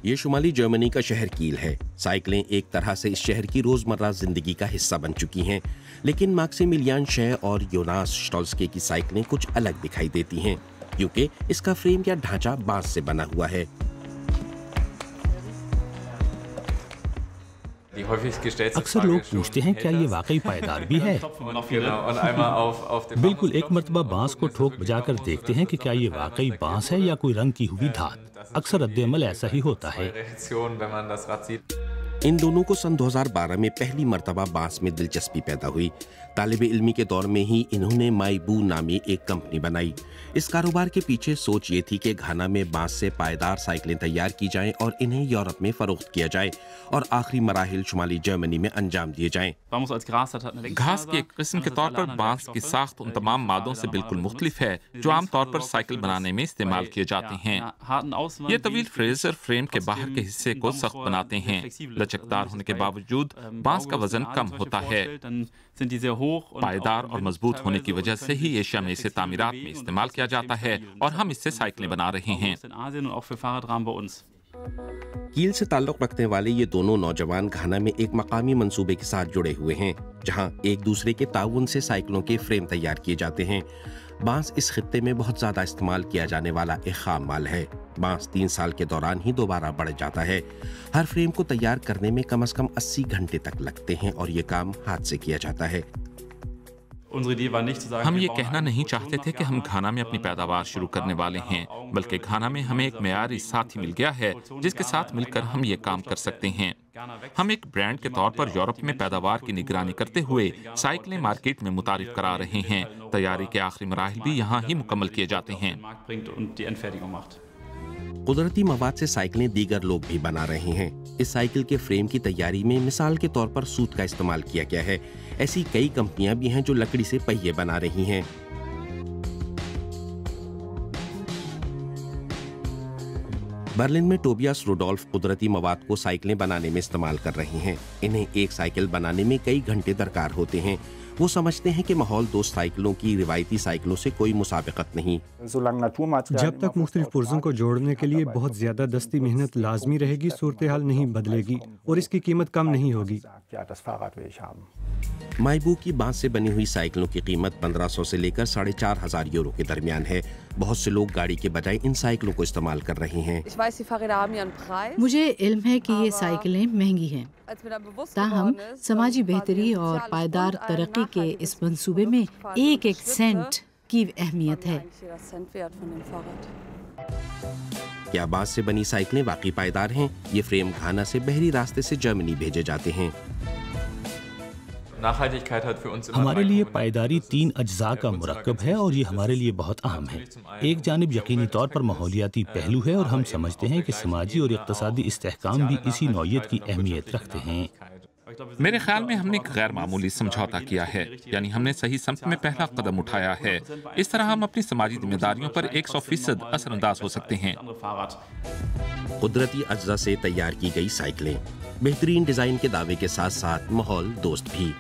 ये शुमाली जर्मनी का शहर कील है। साइकिलें एक तरह से इस शहर की रोजमर्रा जिंदगी का हिस्सा बन चुकी हैं, लेकिन मैक्सिमिलियान शे और योनास स्टॉल्स्के की साइकिलें कुछ अलग दिखाई देती हैं, क्योंकि इसका फ्रेम या ढांचा बांस से बना हुआ है। अक्सर लोग पूछते हैं क्या ये वाकई पायदार भी है। बिल्कुल, एक मर्तबा बांस को ठोक बजाकर देखते हैं कि क्या ये वाकई बांस है या कोई रंग की हुई धात। अक्सर रद्द-ए-अमल ऐसा ही होता है। इन दोनों को सन 2012 में पहली मर्तबा बांस में दिलचस्पी पैदा हुई। तालिबे इल्मी के दौर में ही इन्होंने माइबू नामी एक कंपनी बनाई। इस कारोबार के पीछे सोच ये थी कि घाना में बांस से पायदार साइकिलें तैयार की जाएं और इन्हें यूरोप में फरोख्त किया जाए और आखिरी मराहिल शुमाली जर्मनी में अंजाम दिए जाएं। घास की एक किस्म के तौर पर बांस की साख्त उन तमाम मादों से बिल्कुल मुख्तलिफ है जो आम तौर पर साइकिल बनाने में इस्तेमाल किए जाते हैं। ये तवील फ्रेजर फ्रेम के बाहर के हिस्से को सख्त बनाते हैं। लचकदार होने के बावजूद बांस का वजन कम होता है। पायदार और मजबूत होने की वजह से ही एशिया में इसे तामीरात में इस्तेमाल किया जाता है और हम इससे साइकिलें बना रहे हैं। कील से ताल्लुक रखने वाले ये दोनों नौजवान घाना में एक मकामी मंसूबे के साथ जुड़े हुए हैं, जहां एक दूसरे के ताउन से साइकिलों के फ्रेम तैयार किए जाते हैं। बांस इस खित्ते में बहुत ज्यादा इस्तेमाल किया जाने वाला एक खाम माल है। बांस 3 साल के दौरान ही दोबारा बढ़ जाता है। हर फ्रेम को तैयार करने में कम से कम 80 घंटे तक लगते हैं और ये काम हाथ से किया जाता है। हम ये कहना नहीं चाहते थे कि हम घाना में अपनी पैदावार शुरू करने वाले हैं, बल्कि घाना में हमें एक मेयारी साथी मिल गया है जिसके साथ मिलकर हम ये काम कर सकते हैं। हम एक ब्रांड के तौर पर यूरोप में पैदावार की निगरानी करते हुए साइकिलें मार्केट में मुतारिफ करा रहे हैं। तैयारी के आखिरी मराहिल भी यहाँ ही मुकम्मल किए जाते हैं। कुदरती मवाद से साइकिलें दीगर लोग भी बना रहे हैं। इस साइकिल के फ्रेम की तैयारी में मिसाल के तौर पर सूत का इस्तेमाल किया गया है। ऐसी कई कंपनियां भी हैं जो लकड़ी से पहिए बना रही हैं। बर्लिन में टोबियास रुडोल्फ कुदरती मवाद को साइकिलें बनाने में इस्तेमाल कर रहे हैं। इन्हें एक साइकिल बनाने में कई घंटे दरकार होते हैं। वो समझते हैं कि माहौल दोस्त साइकिलों की रिवायती साइकिलों से कोई मुसाबिकत नहीं। जब तक मुख्तलिफ पुर्जों को जोड़ने के लिए बहुत ज्यादा दस्ती मेहनत लाजमी रहेगी, सूरत हाल नहीं बदलेगी और इसकी कीमत कम नहीं होगी। माइबू की बांस से बनी हुई साइकिलों की कीमत 1500 से लेकर 4500 यूरो के दरमियान है। बहुत से लोग गाड़ी के बजाय इन साइकिलों को इस्तेमाल कर रहे हैं। मुझे इल्म है कि ये साइकिलें महंगी हैं, ताहम समाजी बेहतरी और पायदार तरक्की के इस मंसूबे में एक एक सेंट की अहमियत है। क्या बांस से बनी साइकिलें वाकई पायदार हैं? ये फ्रेम घाना से बहरी रास्ते से जर्मनी भेजे जाते हैं। हमारे लिए पायदारी 3 अज्जा का मुरक्कब है और ये हमारे लिए बहुत अहम है। एक जानिब यकीनी तौर पर माहौलियाती पहलू है और हम समझते हैं कि समाजी और इक़्तिसादी इस्तेहकाम भी इसी नौयत की अहमियत रखते हैं। मेरे ख्याल में हमने एक गैर मामूली समझौता किया है, यानी हमने सही समत में पहला कदम उठाया है। इस तरह हम अपनी समाजी जिम्मेदारियों पर 100% असरअंदाज हो सकते हैं। कुदरती अज्जा से तैयार की गई साइकिलें बेहतरीन डिजाइन के दावे के साथ साथ माहौल दोस्त भी।